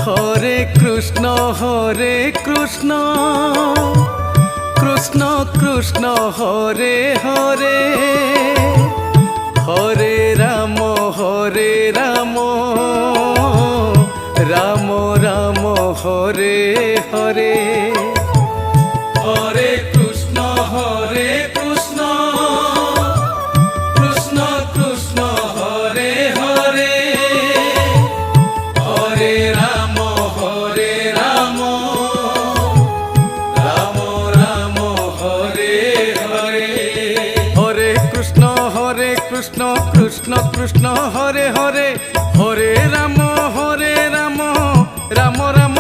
Hare Krishna Krishna Krishna Hare Hare Hare Ram Ram Ram Hare Hare Hare Krishna Krishna Krishna Hare Hare Hare Ram Ram Ram Hare Hare Hare Krishna Krishna Krishna Hare Hare Hare Ram Ram Ram